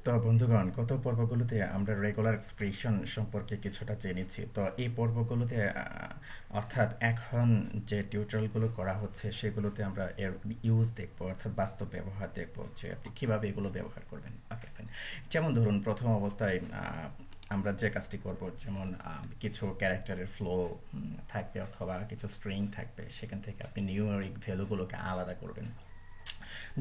তো বন্ধুগণ, গত পর্বগুলোতে আমরা রেগুলার এক্সপ্রেশন সম্পর্কে কিছুটা জেনেছি। তো এই পর্বগুলোতে অর্থাৎ এখন যে টিউটোরিয়ালগুলো করা হচ্ছে সেগুলোতে আমরা এর ইউজ দেখবো, অর্থাৎ বাস্তব ব্যবহার দেখবো যে আপনি কিভাবে এগুলো ব্যবহার করবেন। Okay fine. যেমন ধরুন প্রথম অবস্থায় আমরা যে কাজটি করব, যেমন কিছু ক্যারেক্টারের ফ্লো থাকবে অথবা কিছু স্ট্রিং থাকবে, সেখান থেকে আপনি নিউমেরিক ভ্যালুগুলোকে আলাদা করবেন।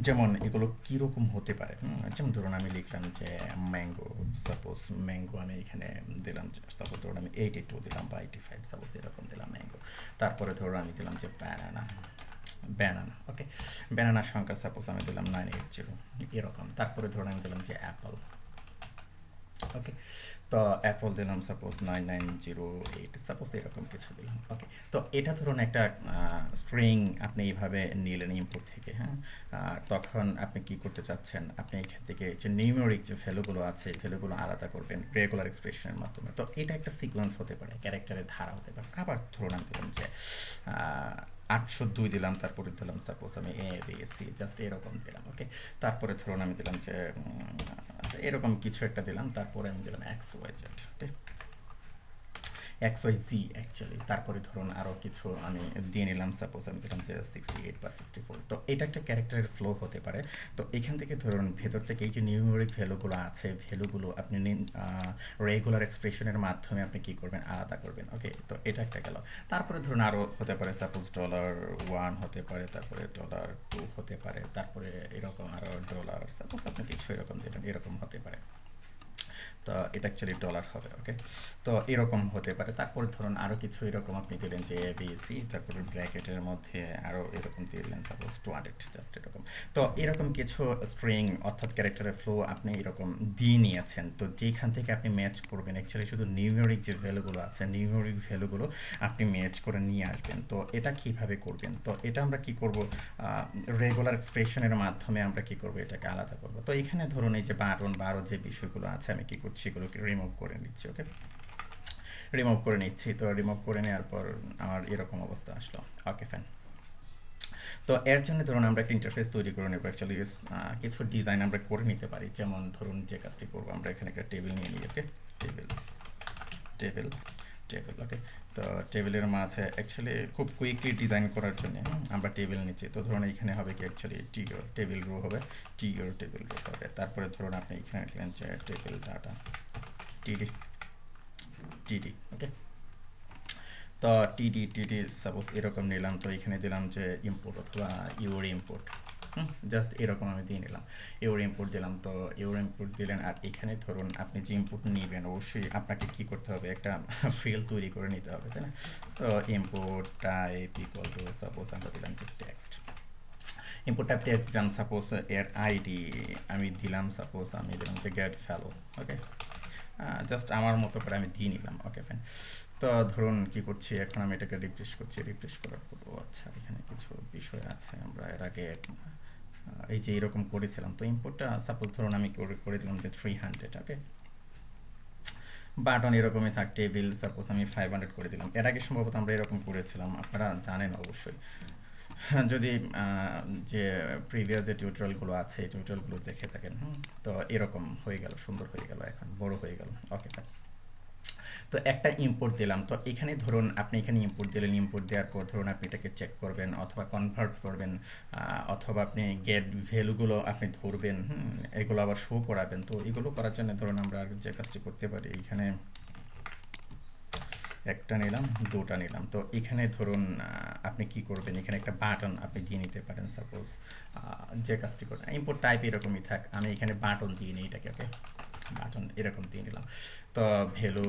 যেমন এগুলো কীরকম হতে পারে, যেমন ধরুন আমি লিখলাম যে ম্যাঙ্গো, সাপোজ ম্যাঙ্গো আমি এখানে দিলাম, সাপোজ ধরুন আমি 82 দিলাম বা 85, সাপোজ এরকম দিলাম ম্যাঙ্গো। তারপরে ধরুন আমি দিলাম যে ব্যানানা, ব্যানানা, ওকে। ব্যানানার সংখ্যা সাপোজ আমি দিলাম 980 এরকম। তারপরে ধরুন আমি দিলাম যে অ্যাপল, ওকে। তো অ্যাপল দিলাম সাপোজ 9908, সাপোজ এরকম কিছু দিলাম, ওকে। তো এটা ধরুন একটা স্ট্রিং আপনি এইভাবে নিলেন ইনপুট থেকে, হ্যাঁ। তখন আপনি কি করতে চাচ্ছেন, আপনি এখান থেকে যে নিউমেরিক যে ভ্যালুগুলো আছে এই ভ্যালুগুলো আলাদা করবেন রেগুলার এক্সপ্রেশনের মাধ্যমে। তো এটা একটা সিকোয়েন্স হতে পারে, ক্যারেক্টারের ধারা হতে পারে। আবার ধরুন আমি দিলাম যে 802 দিলাম, তারপরে দিলাম সাপোজ আমি এ বি সি, জাস্ট এরকম দিলাম, ওকে। তারপরে ধরুন আমি দিলাম যে এরকম কিছু একটা দিলাম, তারপরে আমি দিলাম এক্স ওয়াই জেড, ওকে, এক্স ওয়াই জি অ্যাকচুয়ালি। তারপরে ধরুন আরও কিছু আমি দিয়ে নিলাম, সাপোজ আমি দিলাম যে 68 বা 64। তো এটা একটা ক্যারেক্টারের ফ্লো হতে পারে। তো এখান থেকে ধরুন ভেতর থেকে এই যে নিউমেরিক ভ্যালুগুলো আছে, ভ্যালুগুলো আপনি রেগুলার এক্সপ্রেশনের মাধ্যমে আপনি কি করবেন, আলাদা করবেন, ওকে। তো এটা একটা গেল। তারপরে ধরুন আরও হতে পারে, সাপোজ $1 হতে পারে, তারপরে $2 হতে পারে, তারপরে এরকম আরও ডলার, সাপোজ আপনি কিছু এরকম দিলেন, এরকম হতে পারে। তো এটা অ্যাকচুয়ালি ডলার হবে, ওকে। তো এরকম হতে পারে। তারপর ধরুন আরও কিছু এরকম আপনি দিলেন যে এ বি সি, তারপরে ব্র্যাকেটের মধ্যে আরও এরকম দিলেন সাপোজ 200, জাস্ট এরকম। তো এরকম কিছু স্ট্রিং অর্থাৎ ক্যারেক্টারের ফ্লো আপনি এরকম দিয়ে নিয়েছেন। তো যেখান থেকে আপনি ম্যাচ করবেন অ্যাকচুয়ালি শুধু নিউমেরিক যে ভ্যালুগুলো আছে, নিউমেরিক ভ্যালুগুলো আপনি ম্যাচ করে নিয়ে আসবেন। তো এটা কিভাবে করবেন, তো এটা আমরা কি করব, রেগুলার এক্সপ্রেশনের মাধ্যমে আমরা কি করব, এটাকে আলাদা করব। তো এখানে ধরুন এই যে বাটন বা আরও যে বিষয়গুলো আছে আমি কি করছি, এগুলোকে রিমুভ করে নিচ্ছি, ওকে। রিমুভ করে নিচ্ছি। তো রিমুভ করে নেওয়ার পর আমার এরকম অবস্থা আসলো, ওকে ফাইন। তো এর জন্য ধরুন আমরা একটা ইন্টারফেস তৈরি করে নেব। অ্যাকচুয়ালি কিছু ডিজাইন আমরা করে নিতে পারি। যেমন ধরুন যে কাজটি করবো, আমরা এখানে একটা টেবিল নিয়ে নিই, ওকে। টেবিল, টেবিল, টেবিল, ওকে। তো টেবিলের মাঝে অ্যাকচুয়ালি খুব কুইকলি ডিজাইন করার জন্য আমরা টেবিল নিচ্ছি। তো ধরুন এখানে হবে কি, অ্যাকচুয়ালি টেবিল রো হবে, টেবিল রো হবে। তারপরে ধরুন আপনি এখানে লিখলেন যে টেবিল ডাটা, টিডি, টিডি, ওকে। তো টিডি সাপোজ এরকম নিলাম। তো এখানে দিলাম যে ইম্পোর্ট অথবা ইউর ইম্পোর্ট, জাস্ট এরকম আমি দিয়ে নিলাম, ইউর ইম্পোর্ট দিলাম। তো ইউর ইম্পোর্ট দিলেন। আর এখানে ধরুন আপনি যে ইম্পোর্ট নেবেন অবশ্যই আপনাকে কি করতে হবে, একটা ফিল্ড তৈরি করে নিতে হবে, তাই না। তো import type equal to suppose আমরা দিলাম যে টেক্সট, ইম্পোর্ট টাইপ টেক্সট দিলাম। সাপোজ এর আইডি আমি দিলাম, সাপোজ আমি দিলাম যে গেট ফেলো, ওকে। জাস্ট আমার মতো করে আমি দিয়ে নিলাম, ওকে ফাইন। তো ধরুন কি করছি, এখন আমি এটাকে রিফ্রেশ করছি। রিফ্রেশ করার পর আচ্ছা এখানে কিছু বিষয় আছে, আমরা এর আগে এই যে এরকম করেছিলাম। তো ইম্পোর্টটা সাপোজ ধরুন আমি করে দিলাম যে 300, ওকে। বাটন এরকমই থাক, টেবিল সাপোজ আমি 500 করে দিলাম। এর আগে সম্ভবত আমরা এরকম করেছিলাম, আপনারা জানেন অবশ্যই। যদি যে প্রিভিয়াস যে টিউটোরিয়ালগুলো আছে এই টিউটোরিয়ালগুলো দেখে থাকেন, তো এরকম হয়ে গেল, সুন্দর হয়ে গেল, এখন বড় হয়ে গেল, ওকে। তো একটা ইম্পোর্ট দিলাম। তো এখানে ধরুন আপনি এখানে ইম্পোর্ট দিলেন, ইম্পোর্ট দেওয়ার পর ধরুন আপনি এটাকে চেক করবেন অথবা কনভার্ট করবেন, অথবা আপনি গেট ভ্যালুগুলো আপনি ধরবেন, এগুলো আবার শো করাবেন। তো এগুলো করার জন্য ধরুন আমরা যে কাজটি করতে পারি, এখানে একটা নিলাম, দুটা নিলাম। তো এখানে ধরুন আপনি কি করবেন, এখানে একটা বাটন আপনি দিয়ে নিতে পারেন। সাপোজ যে কাজটি করেন, ইম্পোর্ট টাইপ এরকমই থাক, আমি এখানে বাটন দিয়ে নিই এটাকে, ওকে। বাটন এরকম দিয়ে নিলাম। তো ভ্যালু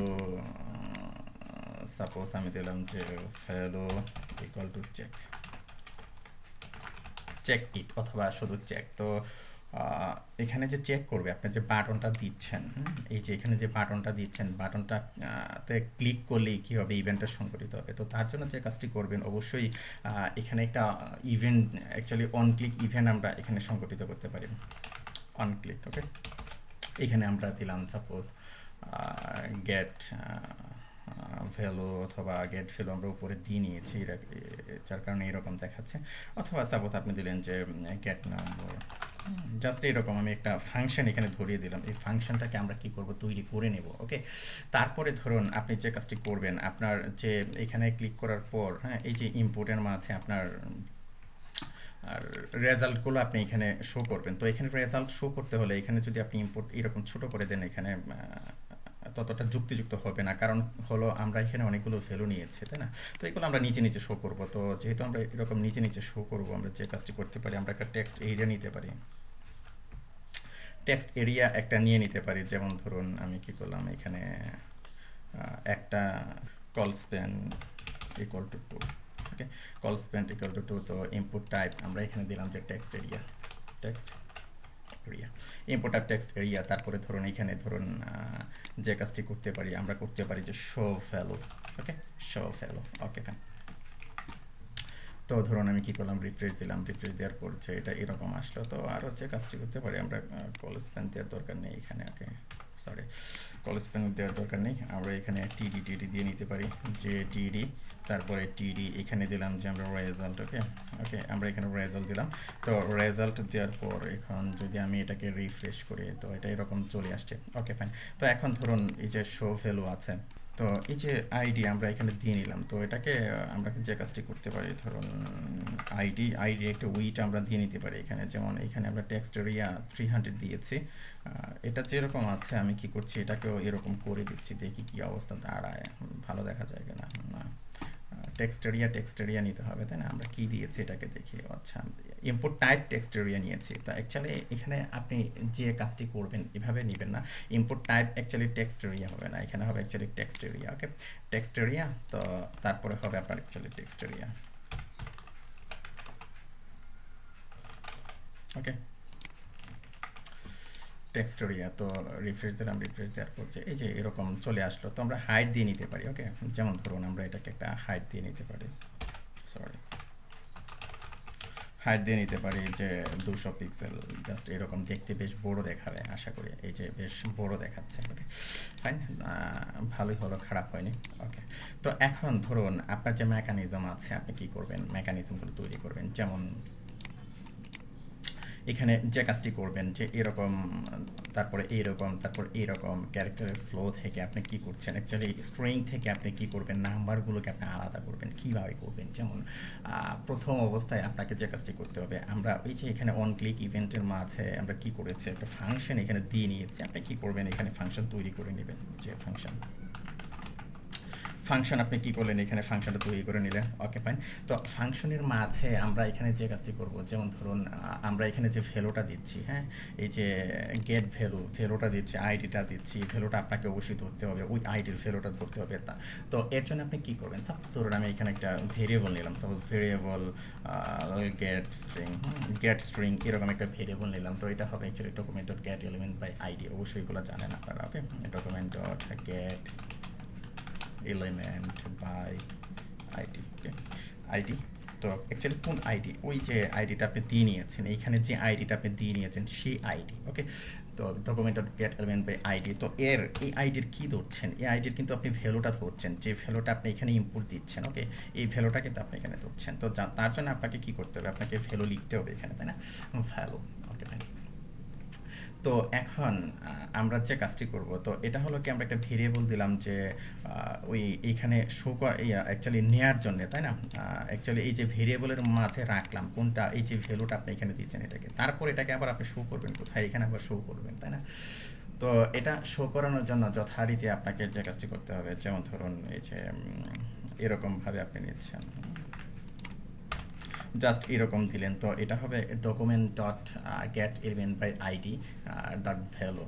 সাপোজ আমি দিলাম যে value equal to check, check it অথবা শুধু চেক। তো এখানে যে চেক করবে, আপনি যে বাটনটা দিচ্ছেন, এই যে এখানে যে বাটনটা দিচ্ছেন, বাটনটা তে ক্লিক করলেই কী হবে, ইভেন্টটা সংঘটিত হবে। তো তার জন্য যে কাজটি করবেন অবশ্যই এখানে একটা event, actually on click event আমরা এখানে সংঘটিত করতে পারি, অন ক্লিক, ওকে। এখানে আমরা দিলাম সাপোজ গেট ভ্যালু অথবা গেট ভ্যালু আমরা উপরে দিয়ে নিয়েছি, যার কারণে এরকম দেখাচ্ছে। অথবা সাপোজ আপনি দিলেন যে গেট নাম্বার, জাস্ট এরকম আমি একটা ফাংশন এখানে ধরিয়ে দিলাম, এই ফাংশনটাকে আমরা কি করব, তৈরি করে নেব। ওকে, তারপরে ধরুন আপনি যে কাজটি করবেন, আপনার যে এখানে ক্লিক করার পর, হ্যাঁ, এই যে ইম্পোর্টের মাঝে আপনার আর রেজাল্টগুলো আপনি এখানে শো করবেন। তো এখানে রেজাল্ট শো করতে হলে এখানে যদি আপনি ইম্পোর্ট এরকম ছোট করে দেন, এখানে ততটা যুক্তিযুক্ত হবে না, কারণ হলো আমরা এখানে অনেকগুলো ভ্যালু নিয়েছি, তাই না? তো এগুলো আমরা নিচে নিচে শো করব। তো যেহেতু আমরা এরকম নিচে নিচে শো করব, আমরা যে কাজটি করতে পারি, আমরা একটা টেক্সট এরিয়া নিতে পারি। টেক্সট এরিয়া একটা নিয়ে নিতে পারি, যেমন ধরুন আমি কি করলাম এখানে একটা call span equal to 2। Okay, call span equal to 2। তো ইনপুট টাইপ আমরা এখানে দিলাম যে text area, text area, input type text area. তারপরে ধরুন এখানে ধরুন যে কাজটি করতে পারি, আমরা করতে পারি যে শো ভ্যালু। ওকে, শো ভ্যালু। Okay fine. তো ধরুন আমি কি করলাম, রিফ্রেশ দিলাম, রিফ্রেশ দেওয়ার পর যে এটা এরকম আসলো। তো আর হচ্ছে কাজটি করতে পারি আমরা, কল স্প্যান দেওয়ার দরকার নেই এখানে। ওকে, সরি, কল স্প্যান দেওয়ার দরকার নেই, আমরা এখানে টিডি টিডি দিয়ে নিতে পারি, যে টিডি, তারপরে টিডি এখানে দিলাম যে আমরা রেজাল্ট। ওকে, ওকে, আমরা এখানে রেজাল্ট দিলাম। তো রেজাল্ট দেওয়ার পর এখন যদি আমি এটাকে রিফ্রেশ করি, তো এটা এরকম চলে আসছে। Okay fine. তো এখন ধরুন এই যে শো ভ্যালু আছে, তো এই যে আইডি আমরা এখানে দিয়ে নিলাম। তো এটাকে আমরা যে কাজটি করতে পারি, ধরুন আইডি একটা উইট আমরা দিয়ে নিতে পারি এখানে, যেমন এখানে আমরা টেক্সট এরিয়া 300 দিয়েছি। এটা যেরকম আছে আমি কি করছি, এটাকেও এরকম করে দিচ্ছি, দেখি কি অবস্থা দাঁড়ায়, ভালো দেখা যায় কিনা। টেক্সট এরিয়া নিতে হবে, তাই না? আমরা কি দিয়েছি এটাকে দেখি। আচ্ছা, ইনপুট টাইপ টেক্সট এরিয়া নিয়েছি। তো অ্যাকচুয়ালি এখানে আপনি যে কাজটি করবেন এভাবে নেবেন না, input type actually text area হবে না, এখানে হবে অ্যাকচুয়ালি টেক্সট এরিয়া। ওকে, টেক্সট এরিয়া। তো তারপরে হবে আপনার অ্যাকচুয়ালি টেক্সট এরিয়া। ওকে, টেক্সট এরিয়া। তো রিফ্রেশ দিলাম, রিফ্রেশ দেওয়ার পর যে এই যে এরকম চলে আসলো। তো আমরা হাইট দিয়ে নিতে পারি। ওকে, যেমন ধরুন আমরা এটাকে একটা হাইট দিয়ে নিতে পারি, সরি, হাইট দিয়ে নিতে পারি যে 200 পিক্সেল। জাস্ট এরকম দেখতে বেশ বড় দেখাবে আশা করি, এই যে বেশ বড় দেখাচ্ছে। ওকে ফাইন, ভালোই হলো, খারাপ হয়নি। ওকে, তো এখন ধরুন আপনার যে মেকানিজম আছে, আপনি কি করবেন, মেকানিজমগুলো তৈরি করবেন। যেমন এখানে যে কাজটি করবেন যে এরকম, তারপরে এইরকম, তারপর এইরকম ক্যারেক্টারের ফ্লো থেকে আপনি কি করছেন, অ্যাকচুয়ালি স্ট্রিং থেকে আপনি কি করবেন, নাম্বারগুলোকে আপনি আলাদা করবেন। কীভাবে করবেন, যেমন প্রথম অবস্থায় আপনাকে যে কাজটি করতে হবে, আমরা ওই যে এখানে অন ক্লিক ইভেন্টের মাঝে আমরা কি করেছি, একটা ফাংশন এখানে দিয়ে নিয়েছি। আপনি কি করবেন, এখানে ফাংশন তৈরি করে নেবেন, যে ফাংশন আপনি কি করলেন, এখানে ফাংশনটা তৈরি করে নিলেন। Okay fine. তো ফাংশনের মাঝে আমরা এখানে যে কাজটি করব, যেমন ধরুন আমরা এখানে যে ভ্যালুটা দিচ্ছি, হ্যাঁ, এই যে গেট ভ্যালুটা দিচ্ছি, আইডিটা দিচ্ছি, ভ্যালুটা আপনাকে অবশ্যই ধরতে হবে, ওই আইডির ভ্যালুটা ধরতে হবে। তা তো এর জন্য আপনি কি করবেন, সাপোজ ধরুন আমি এখানে একটা ভেরিয়েবল নিলাম, সাপোজ ভেরিয়েবল গেট স্ট্রিং এরকম একটা ভেরিয়েবল নিলাম। তো এটা হবে actually document dot get element by ID, অবশ্যই এগুলো জানেন আপনারা। Okay, document dot get element by ID. Okay, ID. তো অ্যাকচুয়ালি কোন আইডি, ওই যে আইডিটা আপনি দিয়ে নিয়েছেন, এইখানে যে আইডিটা আপনি দিয়ে নিয়েছেন সেই আইডি। ওকে, তো document dot get element by ID. তো এই আইডির কী ধরছেন, এই আইডির কিন্তু আপনি ভ্যালুটা ধরছেন, যে ভ্যালুটা আপনি এখানে ইনপুট দিচ্ছেন। ওকে, এই ভ্যালুটা কিন্তু আপনি এখানে ধরছেন। তো তার জন্য আপনাকে কী করতে হবে, আপনাকে ভ্যালু লিখতে হবে এখানে, তাই না? ভ্যালু। Okay fine. তো এখন আমরা যে কাজটি করব, তো এটা হলো কি, আমরা একটা ভেরিয়েবল দিলাম যে ওই এইখানে শো অ্যাকচুয়ালি নেয়ার জন্য, তাই না? অ্যাকচুয়ালি এই যে ভেরিয়েবলের মাঝে রাখলাম কোনটা, এই যে ভ্যালুটা আপনি এখানে দিচ্ছেন এটাকে, তারপর এটাকে আবার আপনি শো করবেন কোথায়, এখানে আবার শো করবেন, তাই না? তো এটা শো করানোর জন্য যথারীতি আপনাকে যে কাজটি করতে হবে, যেমন ধরুন এই যে এরকমভাবে আপনি নিচ্ছেন, জাস্ট এরকম দিলেন। তো এটা হবে document dot get element by ID dot value.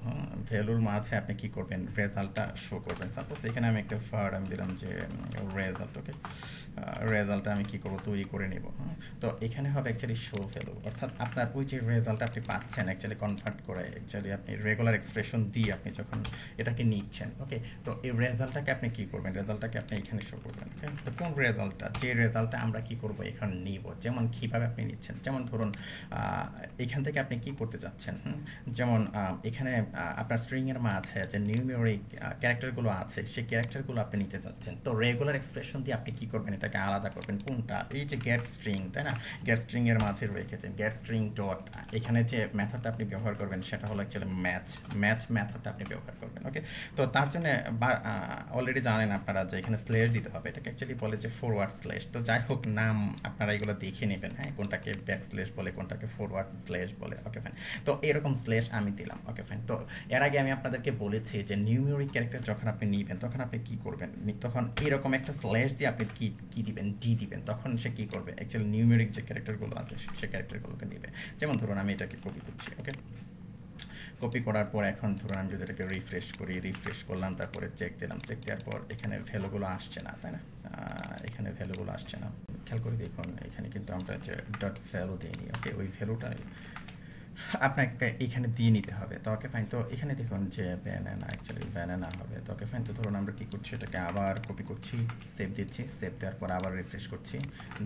ভ্যালুর মাঝে আপনি কি করবেন, রেজাল্টটা শো করবেন। সাপোজ এখানে আমি একটা ফার্ড আমি দিলাম যে রেজাল্ট। ওকে, রেজাল্টটা আমি কি করবো, তৈরি করে নেব। তো এখানে হবে অ্যাকচুয়ালি শো ভ্যালু, অর্থাৎ আপনার ওই যে রেজাল্টটা আপনি পাচ্ছেন অ্যাকচুয়ালি কনভার্ট করে, অ্যাকচুয়ালি আপনি রেগুলার এক্সপ্রেশন দিয়ে আপনি যখন এটাকে নিচ্ছেন। ওকে, তো এই রেজাল্টটাকে আপনি কি করবেন, রেজাল্টটাকে আপনি এখানে শো করবেন। ওকে, তো কোন রেজাল্টটা, যে রেজাল্টটা আমরা কি করব এখানে নিব, যেমন যেমন কীভাবে আপনি নিচ্ছেন, যেমন ধরুন এখান থেকে আপনি কি করতে চাচ্ছেন, যেমন এখানে আপনার স্ট্রিংয়ের মাঝে যে নিউমেরিক ক্যারেক্টারগুলো আছে সেই ক্যারেক্টারগুলো আপনি নিতে চাচ্ছেন। তো রেগুলার এক্সপ্রেশন দিয়ে আপনি কি করবেন, এটাকে আলাদা করবেন কোনটা, এই যে গেট স্ট্রিং, তাই না, গেট স্ট্রিংয়ের মাঝে রেখেছেন গেট স্ট্রিং ডট, এখানে যে মেথডটা আপনি ব্যবহার করবেন সেটা হলো অ্যাকচুয়ালি ম্যাচ মেথডটা আপনি ব্যবহার করবেন। ওকে, তো তার জন্য অলরেডি জানেন আপনারা যে এখানে স্ল্যাশ দিতে হবে, এটাকে অ্যাকচুয়ালি বলে যে ফরওয়ার্ড স্ল্যাশ। তো যাই হোক, নাম আপনারা এগুলো দেখে নেবেন, হ্যাঁ, কোনটাকে ব্যাক স্ল্যাশ বলে, কোনটাকে ফরওয়ার্ড স্ল্যাশ বলে। ওকে ফাইন, তো এরকম স্ল্যাশ আমি দিলাম। ওকে ফাইন, তো এর আগে আমি আপনাদেরকে বলেছি যে নিউমেরিক ক্যারেক্টার যখন আপনি নেবেন তখন আপনি কি করবেন, তখন এরকম একটা স্ল্যাশ দিয়ে আপনি কি দিবেন, ডি দিবেন, তখন সে কি করবে, অ্যাকচুয়ালি নিউমেরিক যে ক্যারেক্টারগুলো আছে সেই ক্যারেক্টারগুলোকে নেবে। যেমন ধরুন আমি এটাকে কপি করছি। ওকে, কপি করার পর এখন ধরুন আমি যদি এটাকে রিফ্রেশ করলাম, তারপরে চেক দিলাম, চেক দেওয়ার পর এখানে ভ্যালুগুলো আসছে না, তাই না, এখানে ভ্যালুগুলো আসছে না, খেয়াল করে দেখুন এখানে কিন্তু আমরা যে ডট ভ্যালু দিইনি। ওকে, ওই ভ্যালুটা আপনাকে এখানে দিয়ে নিতে হবে। তো ওকে ফাইন, তো এখানে দেখুন যে ব্যানানা, অ্যাকচুয়ালি ব্যানানা হবে। তো ওকে ফাইন, তো ধরুন আমরা কি করছি, এটাকে আবার কপি করছি, সেভ দিচ্ছি, সেভ দেওয়ার পর আবার রিফ্রেশ করছি,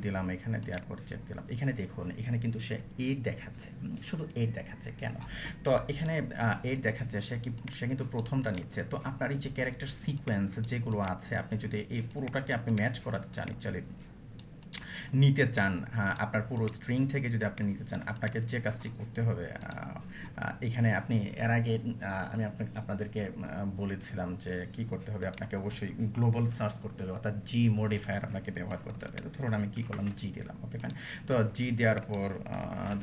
দিলাম, এখানে দেওয়ার পর চেক দিলাম, এখানে দেখুন এখানে কিন্তু সে 8 দেখাচ্ছে, শুধু 8 দেখাচ্ছে কেন, তো এখানে 8 দেখাচ্ছে, সে কিন্তু প্রথমটা নিচ্ছে। তো আপনার এই যে ক্যারেক্টার সিকোয়েন্স যেগুলো আছে, আপনি যদি এই পুরোটাকে আপনি ম্যাচ করাতে চান, অ্যাকচুয়ালি নিতে চান, হ্যাঁ, আপনার পুরো স্ট্রিং থেকে যদি আপনি নিতে চান, আপনাকে যে কাজটি করতে হবে, এখানে আপনি এর আগে আমি আপনাদেরকে বলেছিলাম যে কি করতে হবে, আপনাকে অবশ্যই গ্লোবাল সার্চ করতে হবে, অর্থাৎ জি মডিফায়ার আপনাকে ব্যবহার করতে হবে। তো ধরুন আমি কি করলাম, জি দিলাম। ওকে ফাইন, তো জি দেওয়ার পর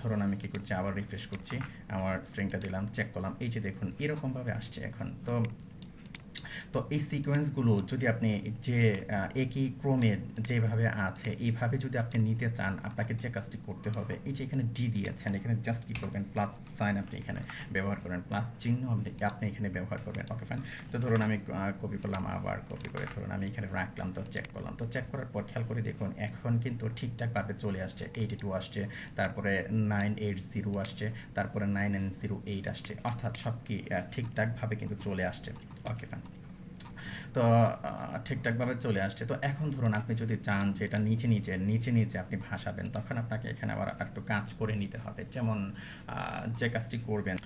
ধরুন আমি কি করছি, আবার রিফ্রেশ করছি, আমার স্ট্রিংটা দিলাম, চেক করলাম, এই যে দেখুন এরকমভাবে আসছে এখন। তো এই সিকোয়েন্সগুলো যদি আপনি যে একই ক্রমে যেভাবে আছে এইভাবে যদি আপনি নিতে চান, আপনাকে যে কাজটি করতে হবে, এই যে এখানে ডি দিয়েছেন, এখানে জাস্ট কি করবেন, প্লাস সাইন আপনি এখানে ব্যবহার করবেন, প্লাস চিহ্ন আপনি এখানে ব্যবহার করবেন। ওকে ফাইন, তো ধরুন আমি কপি করলাম, আবার কপি করে ধরুন আমি এখানে রাখলাম, তো চেক করলাম, তো চেক করার পর খেয়াল করে দেখুন এখন কিন্তু ঠিকঠাকভাবে চলে আসছে, 82 আসছে, তারপরে 980 আসছে, তারপরে 9908 আসছে, অর্থাৎ সব কি ঠিকঠাকভাবে কিন্তু চলে আসছে। ওকে ফাইন, তো ঠিকঠাকভাবে চলে আসছে। তো এখন ধরুন আপনি যদি চান যে এটা নিচে আপনি ভাসাবেন, তখন আপনাকে এখানে আবার একটু কাজ করে নিতে হবে। যেমন যে কাজটি করবেন,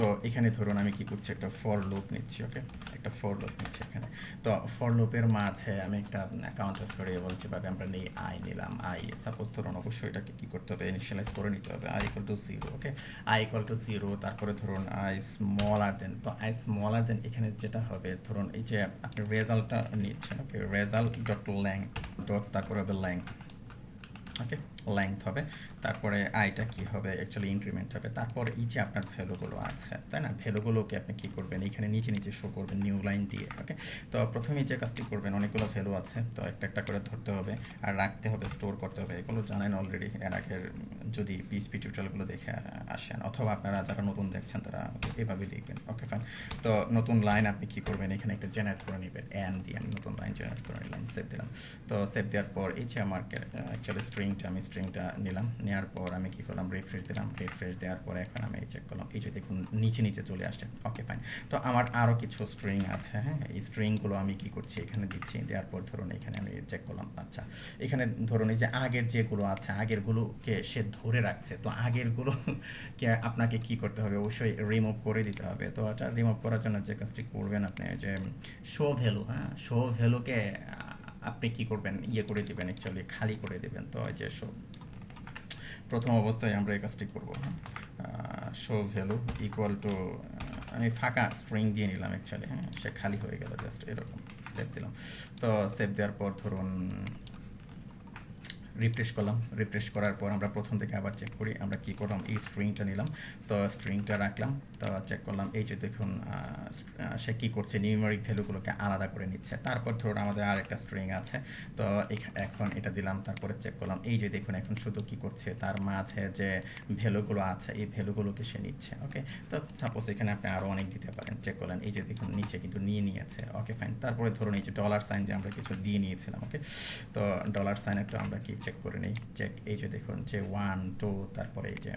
তো এখানে ধরুন আমি কি করছি, একটা ফর লুপ নিচ্ছি। ওকে, একটা ফর লুপ নিচ্ছি এখানে। তো ফর লুপের মাঝে আমি একটা কাউন্টার ভেরিয়েবল যেভাবে আমরা নেই আই নিলাম, আই সাপোজ ধরুন অবশ্যই এটাকে কি করতে হবে, ইনিশিয়ালাইজ করে নিতে হবে, I equal to 0। Okay, I equal to 0, তারপরে ধরুন আই স্মলার দেন, তো আই স্মলার দেন এখানে যেটা হবে, ধরুন এই যে আপনি রেজাল্টটা নিচ্ছেন। ওকে, রেজাল্ট ডট লেংথ ডট, তারপরে হবে লেংথ। ওকে, লেংথ হবে, তারপরে আইটা কি হবে, অ্যাকচুয়ালি ইনক্রিমেন্ট হবে, তারপর এই যে আপনার ভ্যালুগুলো আছে, তাই না, ভ্যালুগুলোকে আপনি কি করবেন, এখানে নিচে শো করবেন নিউ লাইন দিয়ে। ওকে, তো প্রথমেই যে কাজটি করবেন, অনেকগুলো ভ্যালু আছে, তো একটা করে ধরতে হবে আর রাখতে হবে, স্টোর করতে হবে, এগুলো জানেন অলরেডি এর আগের যদি পিএইচপি টিউটোরিয়ালগুলো দেখে আসেন, অথবা আপনারা যারা নতুন দেখছেন তারা এভাবে লিখবেন। ওকে ফাইন, তো নতুন লাইন আপনি কি করবেন, এখানে একটা জেনারেট করে নেবেন, এন দিয়ে আমি নতুন লাইন জেনারেট করে নিলাম, সেভ দিলাম। তো সেভ দেওয়ার পর এই যে আমার অ্যাকচুয়ালি স্ট্রিংটা নিলাম, নেওয়ার পর আমি কি করলাম, রিফ্রেশ দিলাম, রিফ্রেশ দেওয়ার পর এখন আমি চেক করলাম, এই যে দেখুন নিচে চলে আসছে। ওকে ফাইন, তো আমার আরও কিছু স্ট্রিং আছে, হ্যাঁ, এই স্ট্রিংগুলো আমি কি করছি, এখানে দিচ্ছি, দেওয়ার পর ধরুন এখানে আমি চেক করলাম, আচ্ছা এখানে ধরুন এই যে আগের যেগুলো আছে আগেরগুলোকে সে ধরে রাখছে, তো আগেরগুলোকে আপনাকে কি করতে হবে, অবশ্যই রিমুভ করে দিতে হবে। তো এটা রিমুভ করার জন্য যে কাজটি করবেন আপনি, যে শো ভ্যালু, হ্যাঁ, শো ভ্যালুকে আপনি কি করবেন, করে দেবেন, অ্যাকচুয়ালি খালি করে দেবেন। তো এই যে শো, প্রথম অবস্থায় আমরা এই কাজটি করবো, শো ভ্যালু ইকুয়াল টু, আমি ফাঁকা স্ট্রিং দিয়ে নিলাম অ্যাকচুয়ালি, হ্যাঁ, সে খালি হয়ে গেল, জাস্ট এরকম সেভ দিলাম। তো সেভ দেওয়ার পর ধরুন রিফ্রেশ করলাম, রিফ্রেশ করার পর আমরা প্রথম থেকে আবার চেক করি, আমরা কি করলাম, এই স্ট্রিংটা নিলাম, তো স্ট্রিংটা রাখলাম, তো চেক করলাম, এই যে দেখুন সে কী করছে, নিউমেরিক ভ্যালুগুলোকে আলাদা করে নিচ্ছে। তারপর ধরুন আমাদের আর একটা স্ট্রিং আছে, তো এখন এটা দিলাম, তারপরে চেক করলাম, এই যে দেখুন এখন শুধু কি করছে, তার মাঝে যে ভ্যালুগুলো আছে এই ভ্যালুগুলোকে সে নিচ্ছে। ওকে, তো সাপোজ এখানে আপনি আরও অনেক দিতে পারেন, চেক করলেন, এই যে দেখুন নিচে কিন্তু নিয়েছে। ওকে ফাইন, তারপরে ধরুন এই যে ডলার সাইন যে আমরা কিছু দিয়ে নিয়েছিলাম। ওকে, তো ডলার সাইন একটা আমরা কি চেক করে নিই, চেক, এই যে দেখুন যে 1 2, তারপরে এই যে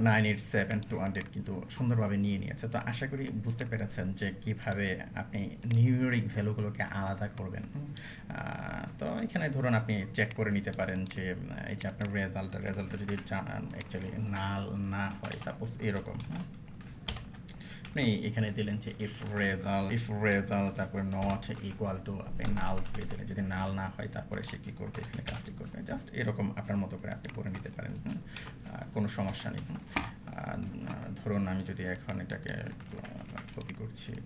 987 200 কিন্তু সুন্দরভাবে নিয়ে নিয়েছে। তো আশা করি বুঝতে পেরেছেন যে কিভাবে আপনি নিউমেরিক ভ্যালুগুলোকে আলাদা করবেন। তো এখানে ধরুন আপনি চেক করে নিতে পারেন যে এই যে আপনার রেজাল্টটা যদি অ্যাকচুয়ালি নাল না হয়, সাপোজ এরকম, আপনি এখানে দিলেন যে ইফ রেজাল্ট তারপরে নট ইকুয়াল টু, আপনি নাল দিয়ে দিলেন। যদি নাল না হয় তারপরে সে কী করবে, এখানে কাজটি করবে। জাস্ট এরকম আপনার মতো করে আপনি করে নিতে পারেন, কোনো সমস্যা নেই। ধরুন আমি যদি এখন এটাকে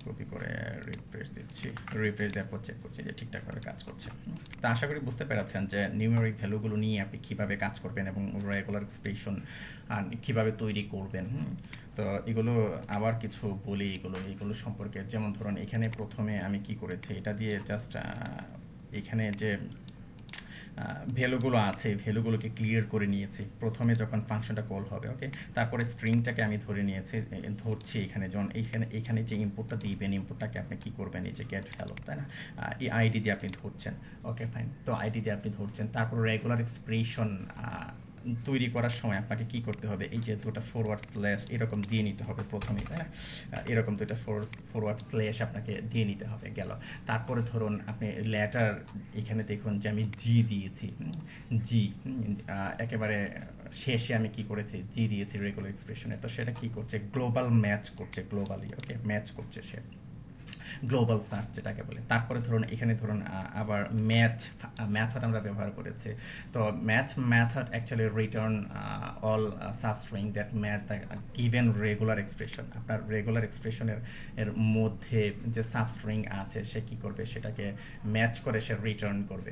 কপি করে রিফ্রেশ দেওয়ার পর চেক করছি যে ঠিকঠাকভাবে কাজ করছে। তা আশা করি বুঝতে পেরেছেন যে নিউমেরিক ভ্যালুগুলো নিয়ে আপনি কীভাবে কাজ করবেন এবং রেগুলার এক্সপ্রেশন কীভাবে তৈরি করবেন। তো এগুলো আবার কিছু বলি এগুলো সম্পর্কে। যেমন ধরুন এখানে প্রথমে আমি কি করেছি, এটা দিয়ে জাস্ট এখানে যে ভ্যালুগুলো আছে ভ্যালুগুলোকে ক্লিয়ার করে নিয়েছি প্রথমে যখন ফাংশনটা কল হবে। ওকে, তারপরে স্ট্রিংটাকে আমি ধরছি এখানে, যখন এখানে যে ইনপুটটা দিবেন, ইনপুটটাকে আপনি কি করবেন, এই যে গেট ভ্যালু, তাই না, এই আইডি দিয়ে আপনি ধরছেন। ওকে ফাইন, তো আইডি দিয়ে আপনি ধরছেন। তারপর রেগুলার এক্সপ্রেশন তৈরি করার সময় আপনাকে কি করতে হবে, এই যে দুটো ফরওয়ার্ড স্ল্যাশ এরকম দিয়ে নিতে হবে প্রথমেই, তাই না, এরকম দুটো ফরওয়ার্ড স্ল্যাশ আপনাকে দিয়ে নিতে হবে গেল। তারপরে ধরুন আপনি লেটার, এখানে দেখুন যে আমি জি দিয়েছি, জি একেবারে শেষে আমি কি করেছি, জি দিয়েছি রেগুলার এক্সপ্রেশনে। তো সেটা কি করছে, গ্লোবাল ম্যাচ করছে, গ্লোবালি ওকে ম্যাচ করছে সে, গ্লোবাল সার্চ যেটাকে বলে। তারপরে ধরুন এখানে ধরুন আবার মেথড আমরা ব্যবহার করেছি। তো method actually return all substring that match the given regular expression. আপনার রেগুলার এক্সপ্রেশনের মধ্যে যে সাবস্ট্রিং আছে সে কি করবে, সেটাকে ম্যাচ করে সে রিটার্ন করবে।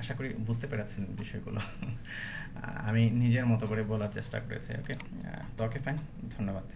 আশা করি বুঝতে পেরেছেন বিষয়গুলো। আমি নিজের মতো করে বলার চেষ্টা করেছি। ওকে, তো ওকে ফাইন, ধন্যবাদ।